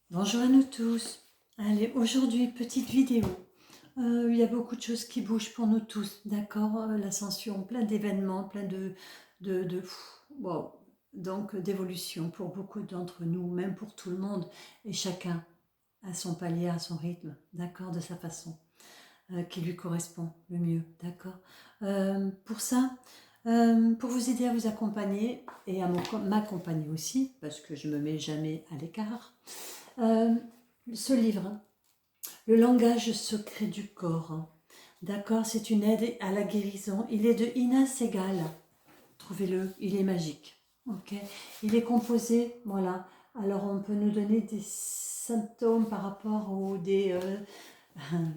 Bonjour à nous tous. Allez, aujourd'hui, petite vidéo. Il y a beaucoup de choses qui bougent pour nous tous, d'accord? L'ascension, plein d'événements, plein wow. Donc d'évolution pour beaucoup d'entre nous, même pour tout le monde, et chacun à son palier, à son rythme, d'accord? De sa façon, qui lui correspond le mieux, d'accord? Pour ça, pour vous aider à vous accompagner et à m'accompagner aussi, parce que je me mets jamais à l'écart, euh, ce livre, Le langage secret du corps. D'accord, c'est une aide à la guérison. Il est de Ina Segal. Trouvez-le, il est magique. Ok, il est composé, voilà. Alors on peut nous donner des symptômes par rapport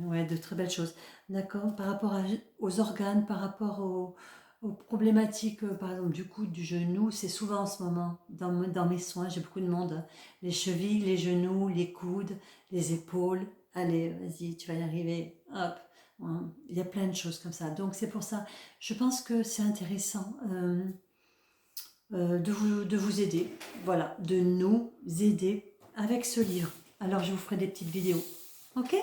ouais, de très belles choses. D'accord, par rapport aux organes, par rapport aux problématiques, par exemple du coude, du genou. C'est souvent en ce moment, dans mes soins, j'ai beaucoup de monde. Les chevilles, les genoux, les coudes, les épaules. Allez, vas-y, tu vas y arriver. Hop. Il y a plein de choses comme ça. Donc c'est pour ça, je pense que c'est intéressant de vous aider. Voilà, de nous aider avec ce livre. Alors je vous ferai des petites vidéos. Ok ?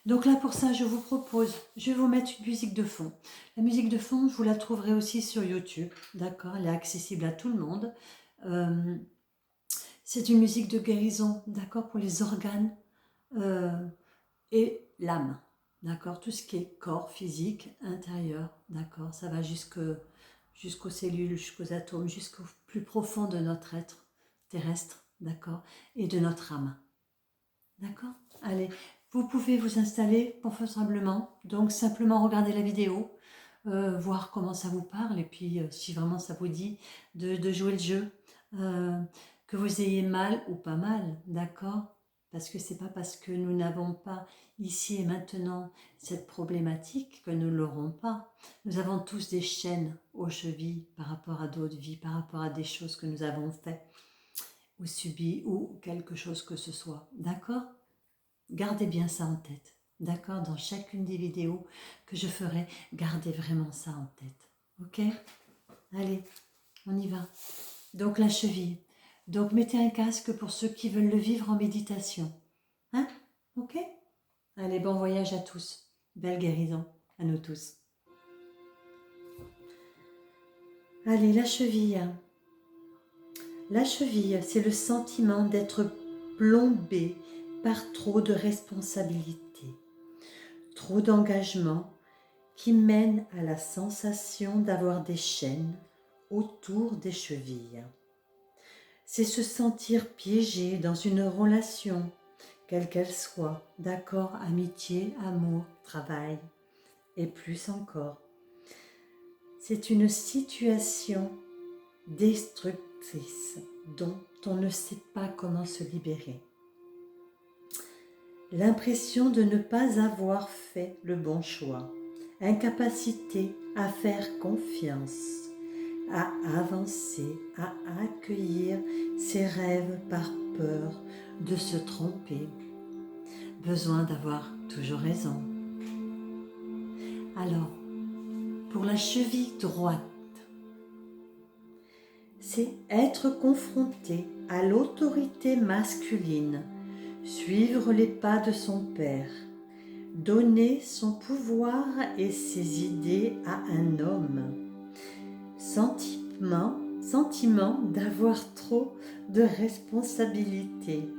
Donc là, pour ça, je vous propose, je vais vous mettre une musique de fond. La musique de fond, vous la trouverez aussi sur YouTube, d'accord? Elle est accessible à tout le monde. Euh, c'est une musique de guérison, d'accord? Pour les organes et l'âme, d'accord? Tout ce qui est corps physique, intérieur, d'accord? Ça va jusqu'aux cellules, jusqu'aux atomes, jusqu'au plus profond de notre être terrestre, d'accord? Et de notre âme. D'accord? Allez, vous pouvez vous installer confortablement, donc simplement regarder la vidéo, voir comment ça vous parle, et puis si vraiment ça vous dit de jouer le jeu, euh, que vous ayez mal ou pas mal, d'accord? Parce que c'est pas parce que nous n'avons pas ici et maintenant cette problématique que nous l'aurons pas. Nous avons tous des chaînes aux chevilles par rapport à d'autres vies, par rapport à des choses que nous avons faites ou subies ou quelque chose que ce soit, d'accord? Gardez bien ça en tête, d'accord? Dans chacune des vidéos que je ferai, gardez vraiment ça en tête, ok? Allez, on y va. Donc la cheville. Donc mettez un casque pour ceux qui veulent le vivre en méditation. Hein? Ok? Allez, bon voyage à tous. Belle guérison à nous tous. Allez, la cheville. La cheville, c'est le sentiment d'être plombé par trop de responsabilités, trop d'engagement, qui mène à la sensation d'avoir des chaînes autour des chevilles. C'est se sentir piégé dans une relation, quelle qu'elle soit, d'accord, amitié, amour, travail, et plus encore. C'est une situation destructrice dont on ne sait pas comment se libérer. L'impression de ne pas avoir fait le bon choix, incapacité à faire confiance, à avancer, à accueillir ses rêves par peur de se tromper, besoin d'avoir toujours raison. Alors, pour la cheville droite, c'est être confronté à l'autorité masculine, suivre les pas de son père, donner son pouvoir et ses idées à un homme. Sentiment d'avoir trop de responsabilités.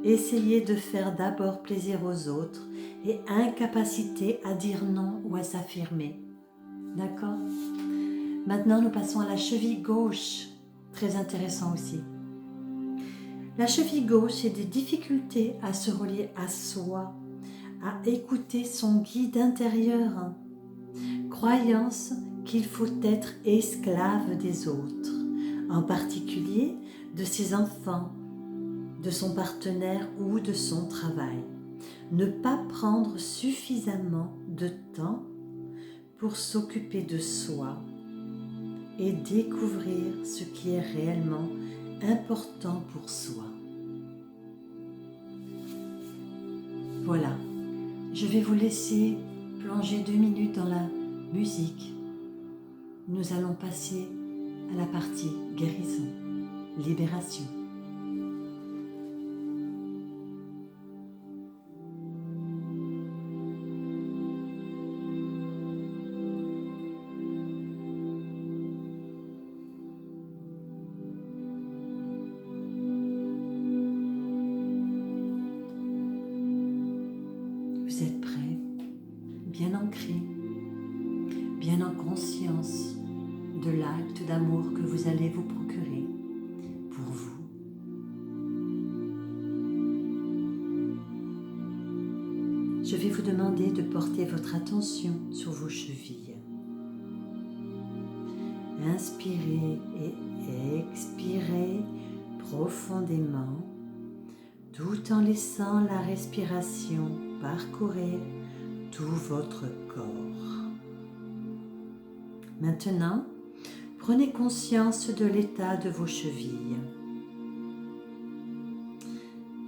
Essayer de faire d'abord plaisir aux autres et incapacité à dire non ou à s'affirmer. D'accord? Maintenant, nous passons à la cheville gauche. Très intéressant aussi. La cheville gauche, est des difficultés à se relier à soi, à écouter son guide intérieur. Croyance qu'il faut être esclave des autres, en particulier de ses enfants, de son partenaire ou de son travail. Ne pas prendre suffisamment de temps pour s'occuper de soi et découvrir ce qui est réellement important pour soi. Voilà, je vais vous laisser plonger 2 minutes dans la musique. Nous allons passer à la partie guérison, libération. Vous êtes prêt, bien ancré, bien en conscience de l'acte d'amour que vous allez vous procurer pour vous. Je vais vous demander de porter votre attention sur vos chevilles. Inspirez et expirez profondément, tout en laissant la respiration parcourir tout votre corps. Maintenant, prenez conscience de l'état de vos chevilles.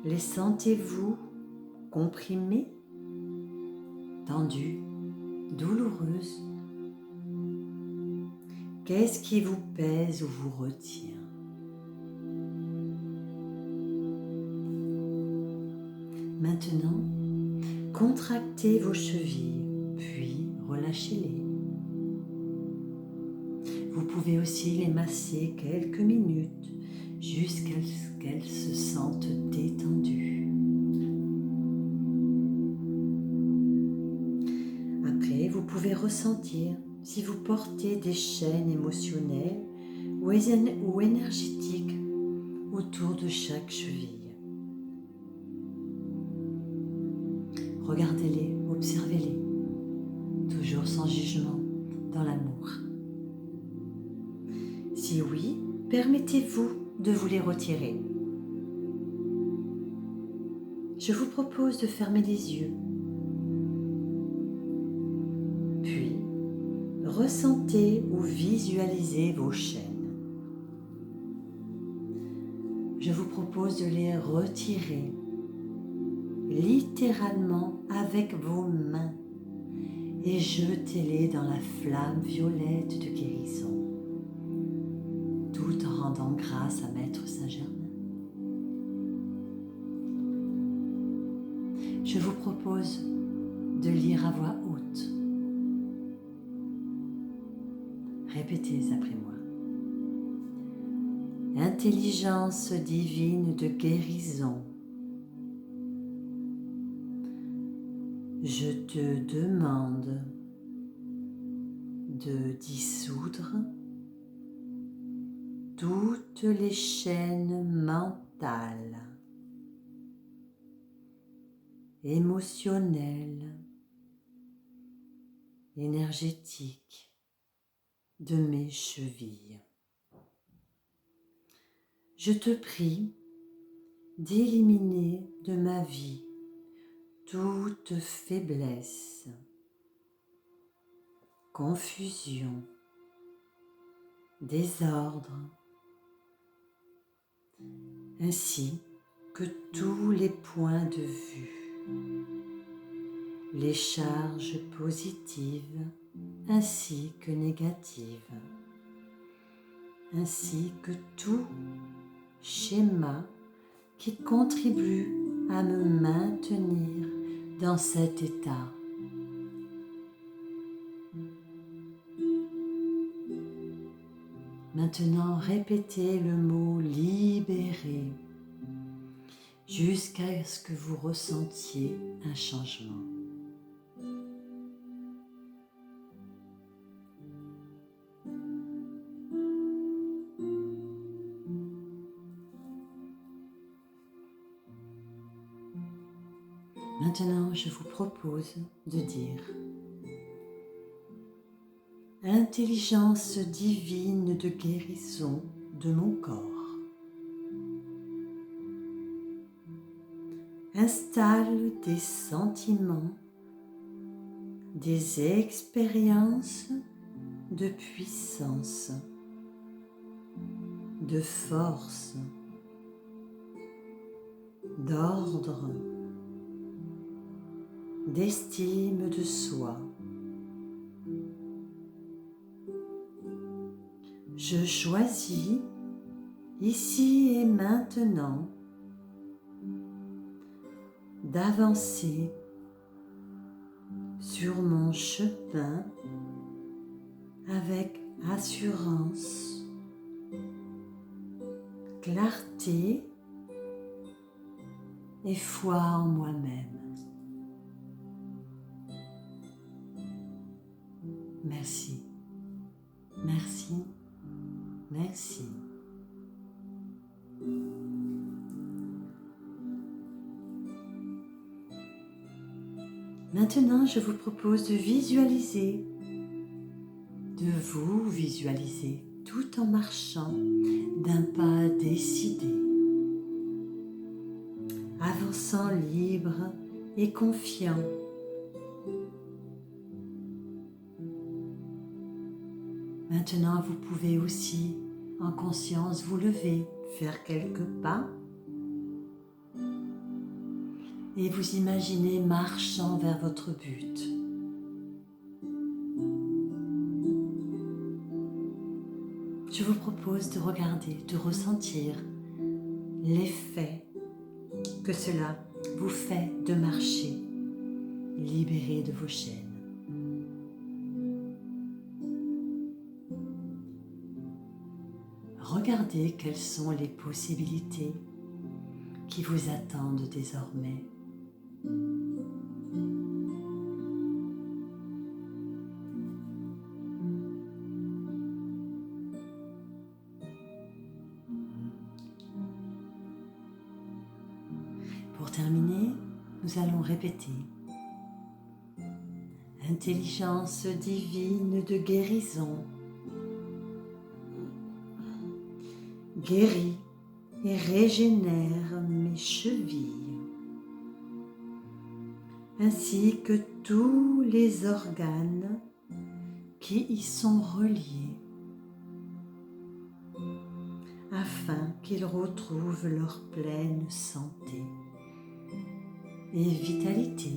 Les sentez-vous comprimées, tendues, douloureuses? Qu'est-ce qui vous pèse ou vous retient? Maintenant, contractez vos chevilles, puis relâchez-les. Vous pouvez aussi les masser quelques minutes jusqu'à ce qu'elles se sentent détendues. Après, vous pouvez ressentir si vous portez des chaînes émotionnelles ou énergétiques autour de chaque cheville. Regardez-les, observez-les, toujours sans jugement, dans l'amour. Si oui, permettez-vous de vous les retirer. Je vous propose de fermer les yeux. Puis, ressentez ou visualisez vos chaînes. Je vous propose de les retirer littéralement avec vos mains et jetez-les dans la flamme violette de guérison, tout en rendant grâce à Maître Saint-Germain. Je vous propose de lire à voix haute. Répétez après moi. Intelligence divine de guérison, je te demande de dissoudre toutes les chaînes mentales, émotionnelles, énergétiques de mes chevilles. Je te prie d'éliminer de ma vie toute faiblesse, confusion, désordre, ainsi que tous les points de vue, les charges positives ainsi que négatives, ainsi que tout schéma qui contribue à me maintenir dans cet état. Maintenant, répétez le mot libérer jusqu'à ce que vous ressentiez un changement. Maintenant, je vous propose de dire « Intelligence divine de guérison de mon corps, installe des sentiments, des expériences de puissance, de force, d'ordre, d'estime de soi. Je choisis ici et maintenant d'avancer sur mon chemin avec assurance, clarté et foi en moi-même. Merci, merci, merci. Maintenant, je vous propose de visualiser, de vous visualiser tout en marchant d'un pas décidé, avançant libre et confiant. Maintenant, vous pouvez aussi, en conscience, vous lever, faire quelques pas et vous imaginez marchant vers votre but. Je vous propose de regarder, de ressentir l'effet que cela vous fait de marcher, libéré de vos chaînes. Regardez quelles sont les possibilités qui vous attendent désormais. Pour terminer, nous allons répéter. Intelligence divine de guérison, guéris et régénère mes chevilles, ainsi que tous les organes qui y sont reliés, afin qu'ils retrouvent leur pleine santé et vitalité.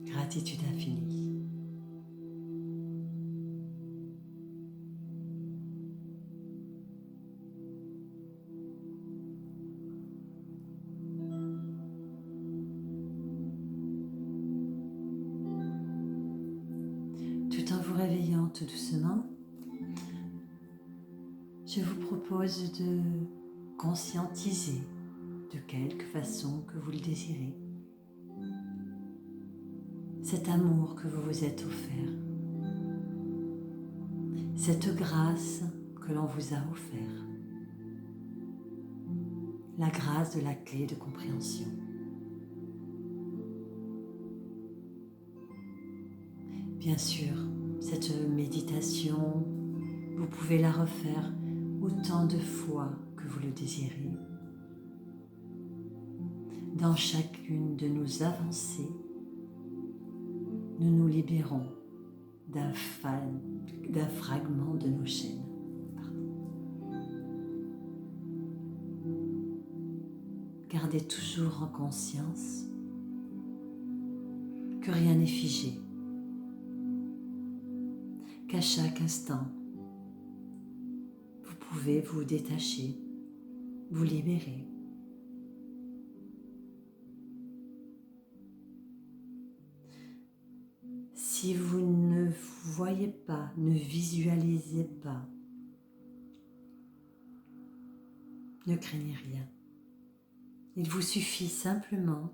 Gratitude infinie. Tout en vous réveillant tout doucement, je vous propose de conscientiser de quelque façon que vous le désirez cet amour que vous vous êtes offert, cette grâce que l'on vous a offert, la grâce de la clé de compréhension. Bien sûr, cette méditation, vous pouvez la refaire autant de fois que vous le désirez. Dans chacune de nos avancées, nous nous libérons d'un fragment de nos chaînes. Gardez toujours en conscience que rien n'est figé, qu'à chaque instant, vous pouvez vous détacher, vous libérer. Si vous ne voyez pas, ne visualisez pas, ne craignez rien. Il vous suffit simplement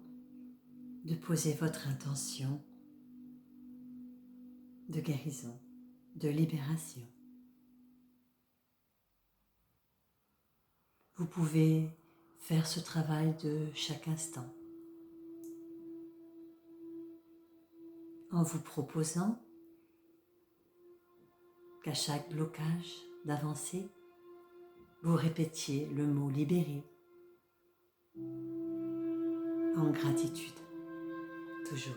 de poser votre intention de guérison, de libération. Vous pouvez faire ce travail de chaque instant en vous proposant qu'à chaque blocage d'avancée, vous répétiez le mot libéré en gratitude, toujours.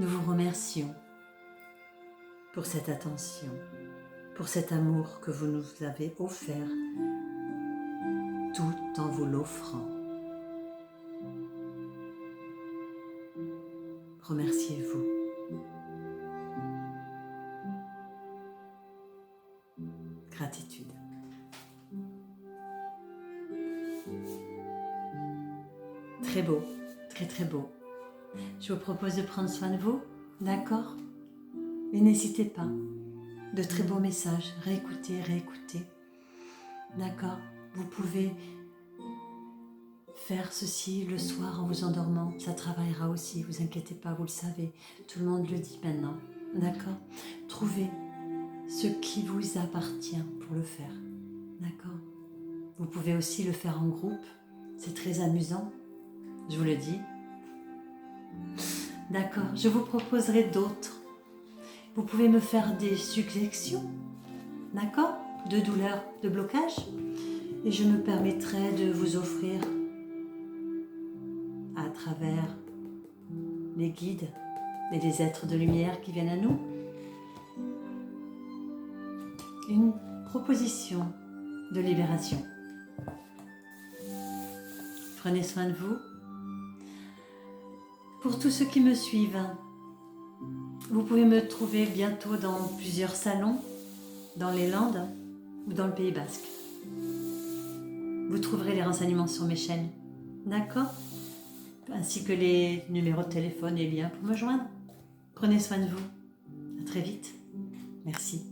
Nous vous remercions pour cette attention, pour cet amour que vous nous avez offert, tout en vous l'offrant. Remerciez-vous. Gratitude. Très beau, très très beau. Je vous propose de prendre soin de vous, d'accord ? Et n'hésitez pas, de très beaux messages, réécoutez, d'accord ? Vous pouvez faire ceci le soir en vous endormant. Ça travaillera aussi, vous inquiétez pas, vous le savez. Tout le monde le dit maintenant. D'accord? Trouvez ce qui vous appartient pour le faire. D'accord? Vous pouvez aussi le faire en groupe. C'est très amusant, je vous le dis. D'accord, je vous proposerai d'autres. Vous pouvez me faire des suggestions, d'accord, de douleur, de blocage, et je me permettrai de vous offrir, à travers les guides et les êtres de lumière qui viennent à nous, une proposition de libération. Prenez soin de vous. Pour tous ceux qui me suivent, vous pouvez me trouver bientôt dans plusieurs salons, dans les Landes ou dans le Pays Basque. Vous trouverez les renseignements sur mes chaînes, d'accord? Ainsi que les numéros de téléphone et liens pour me joindre. Prenez soin de vous. À très vite. Merci.